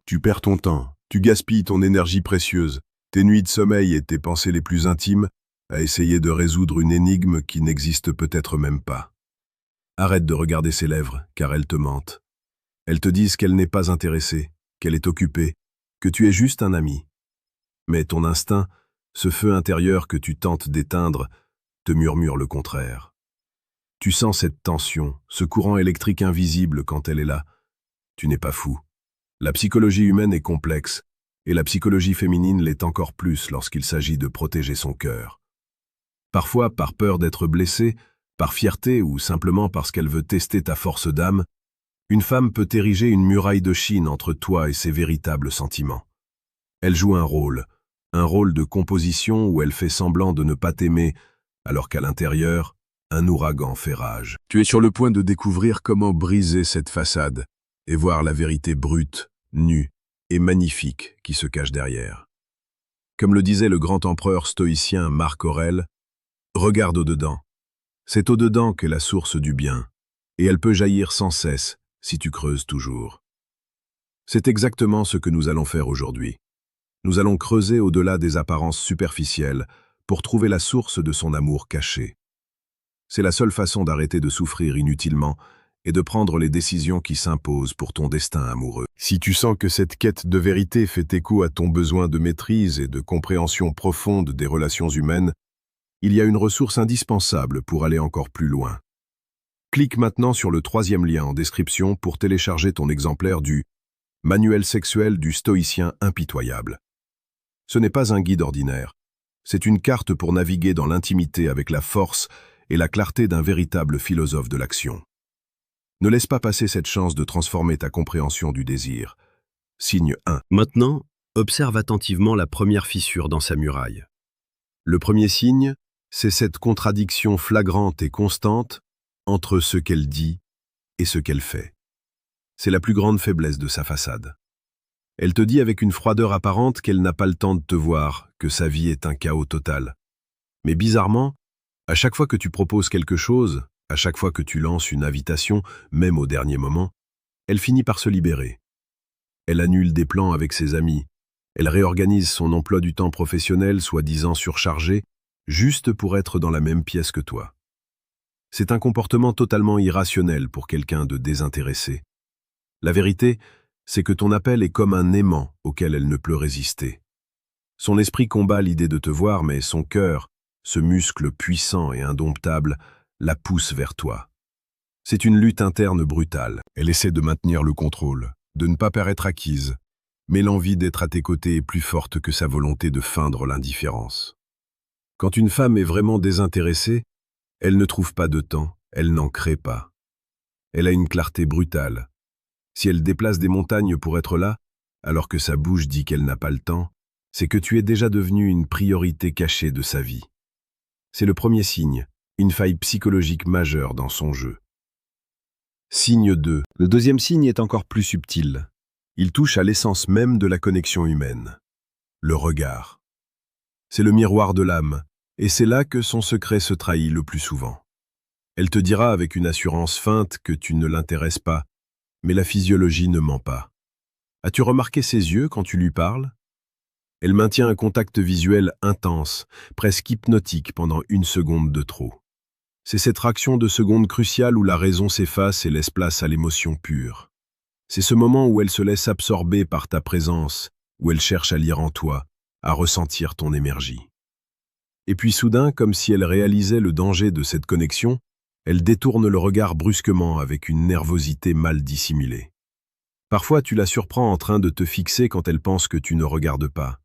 Tu perds ton temps, tu gaspilles ton énergie précieuse, tes nuits de sommeil et tes pensées les plus intimes à essayer de résoudre une énigme qui n'existe peut-être même pas. Arrête de regarder ses lèvres, car elles te mentent. Elles te disent qu'elle n'est pas intéressée, qu'elle est occupée, que tu es juste un ami. Mais ton instinct, ce feu intérieur que tu tentes d'éteindre, te murmure le contraire. Tu sens cette tension, ce courant électrique invisible quand elle est là. Tu n'es pas fou. La psychologie humaine est complexe, et la psychologie féminine l'est encore plus lorsqu'il s'agit de protéger son cœur. Parfois, par peur d'être blessée, par fierté ou simplement parce qu'elle veut tester ta force d'âme, une femme peut ériger une muraille de Chine entre toi et ses véritables sentiments. Elle joue un rôle de composition où elle fait semblant de ne pas t'aimer, alors qu'à l'intérieur, un ouragan fait rage. Tu es sur le point de découvrir comment briser cette façade et voir la vérité brute, nue et magnifique qui se cache derrière. Comme le disait le grand empereur stoïcien Marc Aurèle, « Regarde au-dedans. C'est au-dedans qu'est la source du bien, et elle peut jaillir sans cesse si tu creuses toujours. » C'est exactement ce que nous allons faire aujourd'hui. Nous allons creuser au-delà des apparences superficielles pour trouver la source de son amour caché. C'est la seule façon d'arrêter de souffrir inutilement et de prendre les décisions qui s'imposent pour ton destin amoureux. Si tu sens que cette quête de vérité fait écho à ton besoin de maîtrise et de compréhension profonde des relations humaines, il y a une ressource indispensable pour aller encore plus loin. Clique maintenant sur le 3e lien en description pour télécharger ton exemplaire du « Manuel sexuel du stoïcien impitoyable ». Ce n'est pas un guide ordinaire, c'est une carte pour naviguer dans l'intimité avec la force et la clarté d'un véritable philosophe de l'action. Ne laisse pas passer cette chance de transformer ta compréhension du désir. Signe 1. Maintenant, observe attentivement la première fissure dans sa muraille. Le premier signe, c'est cette contradiction flagrante et constante entre ce qu'elle dit et ce qu'elle fait. C'est la plus grande faiblesse de sa façade. Elle te dit avec une froideur apparente qu'elle n'a pas le temps de te voir, que sa vie est un chaos total. Mais bizarrement, à chaque fois que tu proposes quelque chose, à chaque fois que tu lances une invitation, même au dernier moment, elle finit par se libérer. Elle annule des plans avec ses amis. Elle réorganise son emploi du temps professionnel, soi-disant surchargé, juste pour être dans la même pièce que toi. C'est un comportement totalement irrationnel pour quelqu'un de désintéressé. La vérité, c'est que ton appel est comme un aimant auquel elle ne peut résister. Son esprit combat l'idée de te voir, mais son cœur, ce muscle puissant et indomptable, la pousse vers toi. C'est une lutte interne brutale. Elle essaie de maintenir le contrôle, de ne pas paraître acquise, mais l'envie d'être à tes côtés est plus forte que sa volonté de feindre l'indifférence. Quand une femme est vraiment désintéressée, elle ne trouve pas de temps, elle n'en crée pas. Elle a une clarté brutale. Si elle déplace des montagnes pour être là, alors que sa bouche dit qu'elle n'a pas le temps, c'est que tu es déjà devenu une priorité cachée de sa vie. C'est le premier signe, une faille psychologique majeure dans son jeu. Signe 2. Le deuxième signe est encore plus subtil. Il touche à l'essence même de la connexion humaine. Le regard. C'est le miroir de l'âme, et c'est là que son secret se trahit le plus souvent. Elle te dira avec une assurance feinte que tu ne l'intéresses pas, mais la physiologie ne ment pas. As-tu remarqué ses yeux quand tu lui parles? Elle maintient un contact visuel intense, presque hypnotique pendant 1 seconde de trop. C'est cette fraction de seconde cruciale où la raison s'efface et laisse place à l'émotion pure. C'est ce moment où elle se laisse absorber par ta présence, où elle cherche à lire en toi, à ressentir ton énergie. Et puis soudain, comme si elle réalisait le danger de cette connexion, elle détourne le regard brusquement avec une nervosité mal dissimulée. Parfois, tu la surprends en train de te fixer quand elle pense que tu ne regardes pas.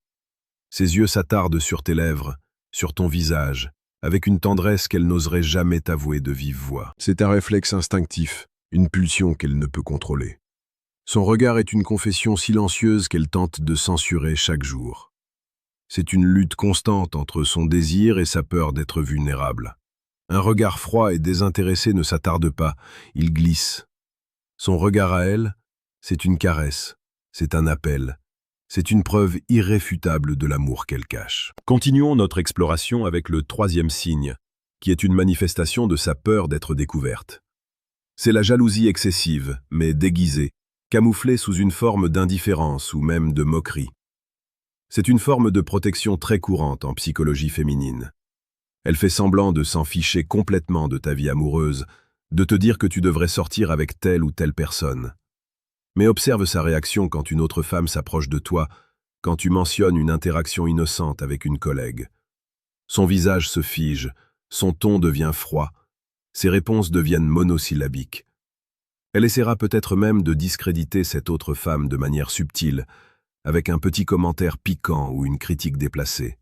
Ses yeux s'attardent sur tes lèvres, sur ton visage, avec une tendresse qu'elle n'oserait jamais t'avouer de vive voix. C'est un réflexe instinctif, une pulsion qu'elle ne peut contrôler. Son regard est une confession silencieuse qu'elle tente de censurer chaque jour. C'est une lutte constante entre son désir et sa peur d'être vulnérable. Un regard froid et désintéressé ne s'attarde pas, il glisse. Son regard à elle, c'est une caresse, c'est un appel, c'est une preuve irréfutable de l'amour qu'elle cache. Continuons notre exploration avec le 3e signe, qui est une manifestation de sa peur d'être découverte. C'est la jalousie excessive, mais déguisée, camouflée sous une forme d'indifférence ou même de moquerie. C'est une forme de protection très courante en psychologie féminine. Elle fait semblant de s'en ficher complètement de ta vie amoureuse, de te dire que tu devrais sortir avec telle ou telle personne. Mais observe sa réaction quand une autre femme s'approche de toi, quand tu mentionnes une interaction innocente avec une collègue. Son visage se fige, son ton devient froid, ses réponses deviennent monosyllabiques. Elle essaiera peut-être même de discréditer cette autre femme de manière subtile, avec un petit commentaire piquant ou une critique déplacée.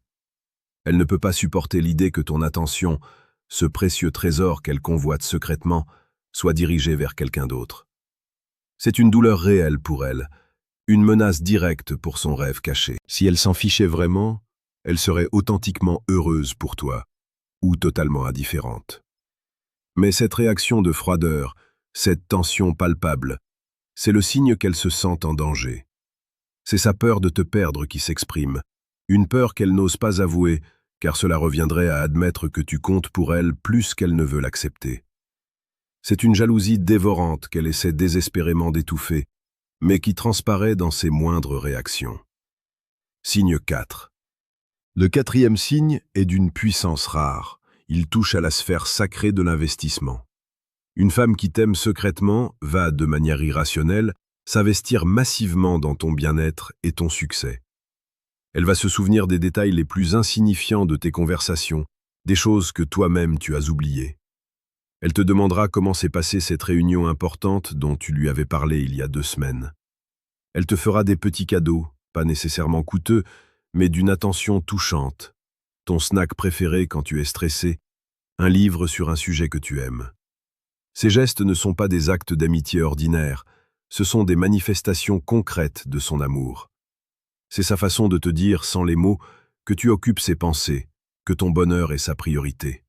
Elle ne peut pas supporter l'idée que ton attention, ce précieux trésor qu'elle convoite secrètement, soit dirigée vers quelqu'un d'autre. C'est une douleur réelle pour elle, une menace directe pour son rêve caché. Si elle s'en fichait vraiment, elle serait authentiquement heureuse pour toi, ou totalement indifférente. Mais cette réaction de froideur, cette tension palpable, c'est le signe qu'elle se sent en danger. C'est sa peur de te perdre qui s'exprime, une peur qu'elle n'ose pas avouer, car cela reviendrait à admettre que tu comptes pour elle plus qu'elle ne veut l'accepter. C'est une jalousie dévorante qu'elle essaie désespérément d'étouffer, mais qui transparaît dans ses moindres réactions. Signe 4. Le quatrième signe est d'une puissance rare. Il touche à la sphère sacrée de l'investissement. Une femme qui t'aime secrètement va, de manière irrationnelle, s'investir massivement dans ton bien-être et ton succès. Elle va se souvenir des détails les plus insignifiants de tes conversations, des choses que toi-même tu as oubliées. Elle te demandera comment s'est passée cette réunion importante dont tu lui avais parlé il y a 2 semaines. Elle te fera des petits cadeaux, pas nécessairement coûteux, mais d'une attention touchante. Ton snack préféré quand tu es stressé, un livre sur un sujet que tu aimes. Ces gestes ne sont pas des actes d'amitié ordinaires, ce sont des manifestations concrètes de son amour. C'est sa façon de te dire, sans les mots, que tu occupes ses pensées, que ton bonheur est sa priorité.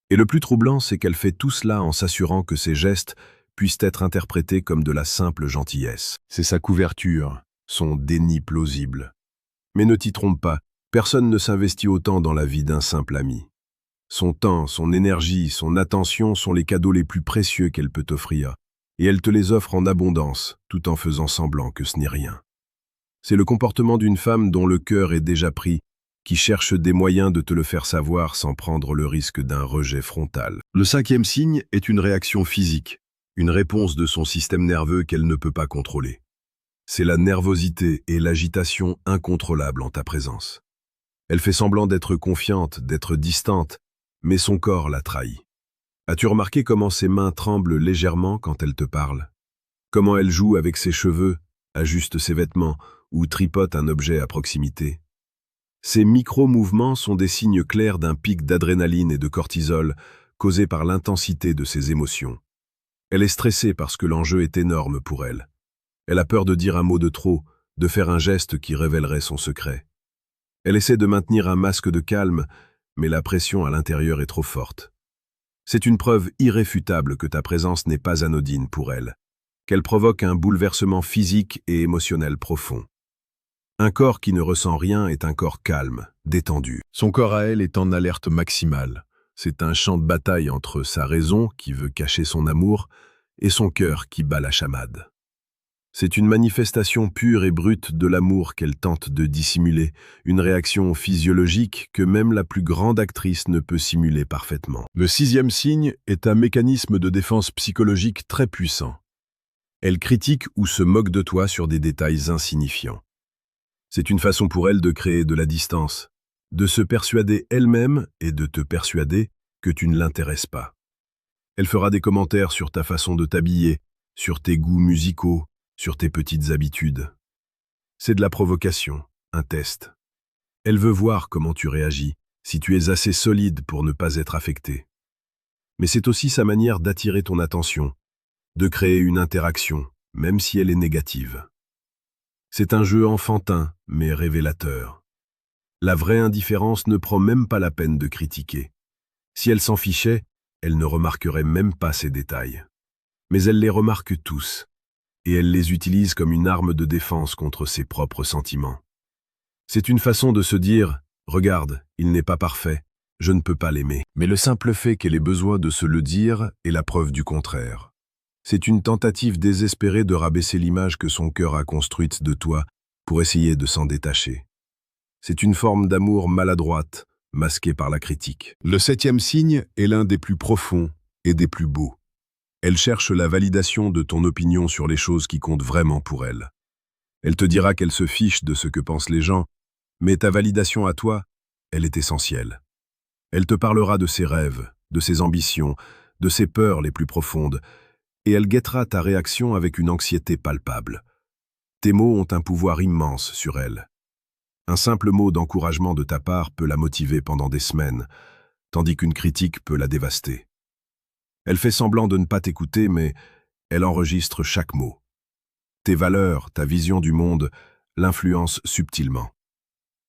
Et le plus troublant, c'est qu'elle fait tout cela en s'assurant que ses gestes puissent être interprétés comme de la simple gentillesse. C'est sa couverture, son déni plausible. Mais ne t'y trompe pas, personne ne s'investit autant dans la vie d'un simple ami. Son temps, son énergie, son attention sont les cadeaux les plus précieux qu'elle peut t'offrir, et elle te les offre en abondance, tout en faisant semblant que ce n'est rien. C'est le comportement d'une femme dont le cœur est déjà pris, qui cherche des moyens de te le faire savoir sans prendre le risque d'un rejet frontal. Le 5e signe est une réaction physique, une réponse de son système nerveux qu'elle ne peut pas contrôler. C'est la nervosité et l'agitation incontrôlables en ta présence. Elle fait semblant d'être confiante, d'être distante, mais son corps la trahit. As-tu remarqué comment ses mains tremblent légèrement quand elle te parle? Comment elle joue avec ses cheveux, ajuste ses vêtements ou tripote un objet à proximité? Ces micro-mouvements sont des signes clairs d'un pic d'adrénaline et de cortisol causé par l'intensité de ses émotions. Elle est stressée parce que l'enjeu est énorme pour elle. Elle a peur de dire un mot de trop, de faire un geste qui révélerait son secret. Elle essaie de maintenir un masque de calme, mais la pression à l'intérieur est trop forte. C'est une preuve irréfutable que ta présence n'est pas anodine pour elle, qu'elle provoque un bouleversement physique et émotionnel profond. Un corps qui ne ressent rien est un corps calme, détendu. Son corps à elle est en alerte maximale. C'est un champ de bataille entre sa raison, qui veut cacher son amour, et son cœur qui bat la chamade. C'est une manifestation pure et brute de l'amour qu'elle tente de dissimuler, une réaction physiologique que même la plus grande actrice ne peut simuler parfaitement. Le 6e signe est un mécanisme de défense psychologique très puissant. Elle critique ou se moque de toi sur des détails insignifiants. C'est une façon pour elle de créer de la distance, de se persuader elle-même et de te persuader que tu ne l'intéresses pas. Elle fera des commentaires sur ta façon de t'habiller, sur tes goûts musicaux, sur tes petites habitudes. C'est de la provocation, un test. Elle veut voir comment tu réagis, si tu es assez solide pour ne pas être affecté. Mais c'est aussi sa manière d'attirer ton attention, de créer une interaction, même si elle est négative. C'est un jeu enfantin, mais révélateur. La vraie indifférence ne prend même pas la peine de critiquer. Si elle s'en fichait, elle ne remarquerait même pas ces détails. Mais elle les remarque tous, et elle les utilise comme une arme de défense contre ses propres sentiments. C'est une façon de se dire « Regarde, il n'est pas parfait, je ne peux pas l'aimer ». Mais le simple fait qu'elle ait besoin de se le dire est la preuve du contraire. C'est une tentative désespérée de rabaisser l'image que son cœur a construite de toi pour essayer de s'en détacher. C'est une forme d'amour maladroite, masquée par la critique. Le 7e signe est l'un des plus profonds et des plus beaux. Elle cherche la validation de ton opinion sur les choses qui comptent vraiment pour elle. Elle te dira qu'elle se fiche de ce que pensent les gens, mais ta validation à toi, elle est essentielle. Elle te parlera de ses rêves, de ses ambitions, de ses peurs les plus profondes, et elle guettera ta réaction avec une anxiété palpable. Tes mots ont un pouvoir immense sur elle. Un simple mot d'encouragement de ta part peut la motiver pendant des semaines, tandis qu'une critique peut la dévaster. Elle fait semblant de ne pas t'écouter, mais elle enregistre chaque mot. Tes valeurs, ta vision du monde, l'influencent subtilement.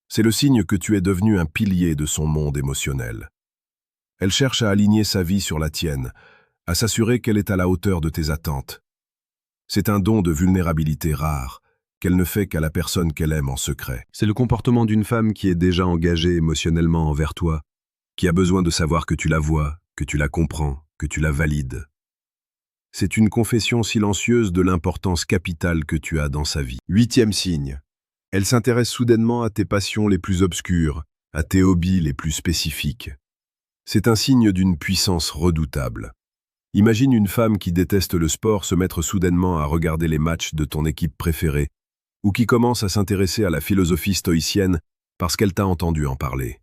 C'est le signe que tu es devenu un pilier de son monde émotionnel. Elle cherche à aligner sa vie sur la tienne, à s'assurer qu'elle est à la hauteur de tes attentes. C'est un don de vulnérabilité rare, qu'elle ne fait qu'à la personne qu'elle aime en secret. C'est le comportement d'une femme qui est déjà engagée émotionnellement envers toi, qui a besoin de savoir que tu la vois, que tu la comprends, que tu la valides. C'est une confession silencieuse de l'importance capitale que tu as dans sa vie. 8e signe. Elle s'intéresse soudainement à tes passions les plus obscures, à tes hobbies les plus spécifiques. C'est un signe d'une puissance redoutable. Imagine une femme qui déteste le sport se mettre soudainement à regarder les matchs de ton équipe préférée, ou qui commence à s'intéresser à la philosophie stoïcienne parce qu'elle t'a entendu en parler.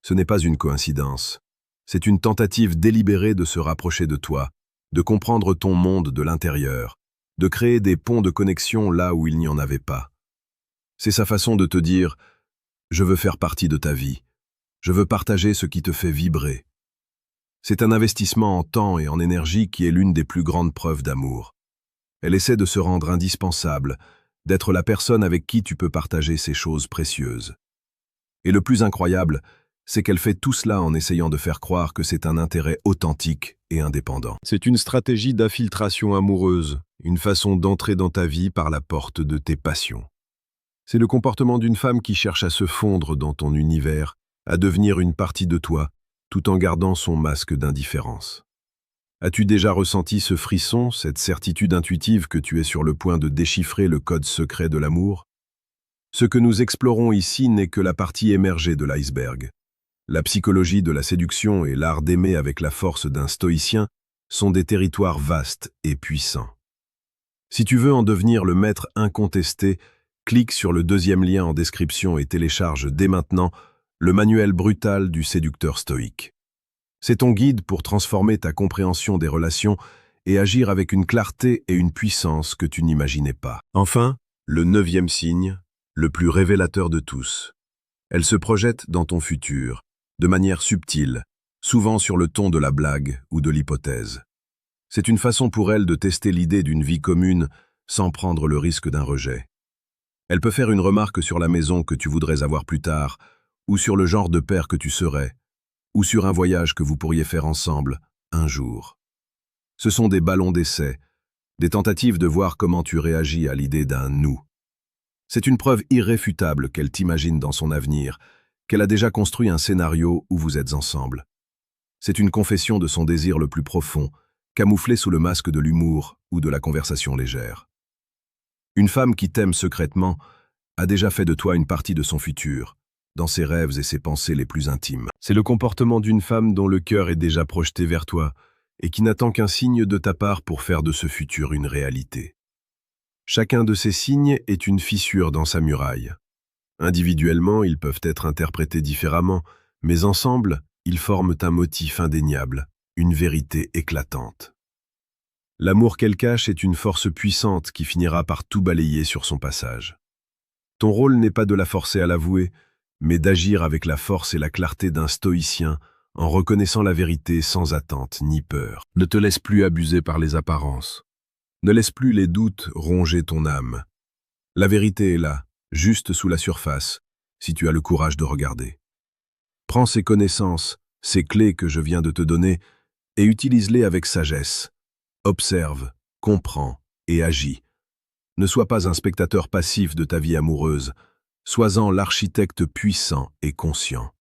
Ce n'est pas une coïncidence. C'est une tentative délibérée de se rapprocher de toi, de comprendre ton monde de l'intérieur, de créer des ponts de connexion là où il n'y en avait pas. C'est sa façon de te dire « Je veux faire partie de ta vie, je veux partager ce qui te fait vibrer ». C'est un investissement en temps et en énergie qui est l'une des plus grandes preuves d'amour. Elle essaie de se rendre indispensable, d'être la personne avec qui tu peux partager ces choses précieuses. Et le plus incroyable, c'est qu'elle fait tout cela en essayant de faire croire que c'est un intérêt authentique et indépendant. C'est une stratégie d'infiltration amoureuse, une façon d'entrer dans ta vie par la porte de tes passions. C'est le comportement d'une femme qui cherche à se fondre dans ton univers, à devenir une partie de toi, tout en gardant son masque d'indifférence. As-tu déjà ressenti ce frisson, cette certitude intuitive que tu es sur le point de déchiffrer le code secret de l'amour? Ce que nous explorons ici n'est que la partie émergée de l'iceberg. La psychologie de la séduction et l'art d'aimer avec la force d'un stoïcien sont des territoires vastes et puissants. Si tu veux en devenir le maître incontesté, clique sur le 2e lien en description et télécharge dès maintenant le manuel brutal du séducteur stoïque. C'est ton guide pour transformer ta compréhension des relations et agir avec une clarté et une puissance que tu n'imaginais pas. Enfin, le 9e signe, le plus révélateur de tous. Elle se projette dans ton futur, de manière subtile, souvent sur le ton de la blague ou de l'hypothèse. C'est une façon pour elle de tester l'idée d'une vie commune sans prendre le risque d'un rejet. Elle peut faire une remarque sur la maison que tu voudrais avoir plus tard, ou sur le genre de père que tu serais, ou sur un voyage que vous pourriez faire ensemble, un jour. Ce sont des ballons d'essai, des tentatives de voir comment tu réagis à l'idée d'un « nous ». C'est une preuve irréfutable qu'elle t'imagine dans son avenir, qu'elle a déjà construit un scénario où vous êtes ensemble. C'est une confession de son désir le plus profond, camouflé sous le masque de l'humour ou de la conversation légère. Une femme qui t'aime secrètement a déjà fait de toi une partie de son futur, dans ses rêves et ses pensées les plus intimes. C'est le comportement d'une femme dont le cœur est déjà projeté vers toi et qui n'attend qu'un signe de ta part pour faire de ce futur une réalité. Chacun de ces signes est une fissure dans sa muraille. Individuellement, ils peuvent être interprétés différemment, mais ensemble, ils forment un motif indéniable, une vérité éclatante. L'amour qu'elle cache est une force puissante qui finira par tout balayer sur son passage. Ton rôle n'est pas de la forcer à l'avouer, mais d'agir avec la force et la clarté d'un stoïcien en reconnaissant la vérité sans attente ni peur. Ne te laisse plus abuser par les apparences. Ne laisse plus les doutes ronger ton âme. La vérité est là, juste sous la surface, si tu as le courage de regarder. Prends ces connaissances, ces clés que je viens de te donner, et utilise-les avec sagesse. Observe, comprends et agis. Ne sois pas un spectateur passif de ta vie amoureuse, sois-en l'architecte puissant et conscient.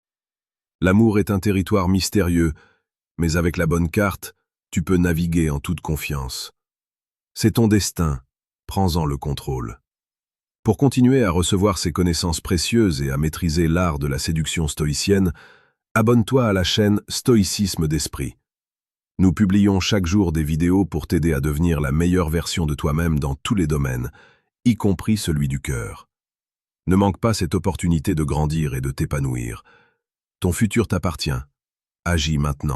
L'amour est un territoire mystérieux, mais avec la bonne carte, tu peux naviguer en toute confiance. C'est ton destin, prends-en le contrôle. Pour continuer à recevoir ces connaissances précieuses et à maîtriser l'art de la séduction stoïcienne, abonne-toi à la chaîne Stoïcisme d'Esprit. Nous publions chaque jour des vidéos pour t'aider à devenir la meilleure version de toi-même dans tous les domaines, y compris celui du cœur. Ne manque pas cette opportunité de grandir et de t'épanouir. Ton futur t'appartient. Agis maintenant.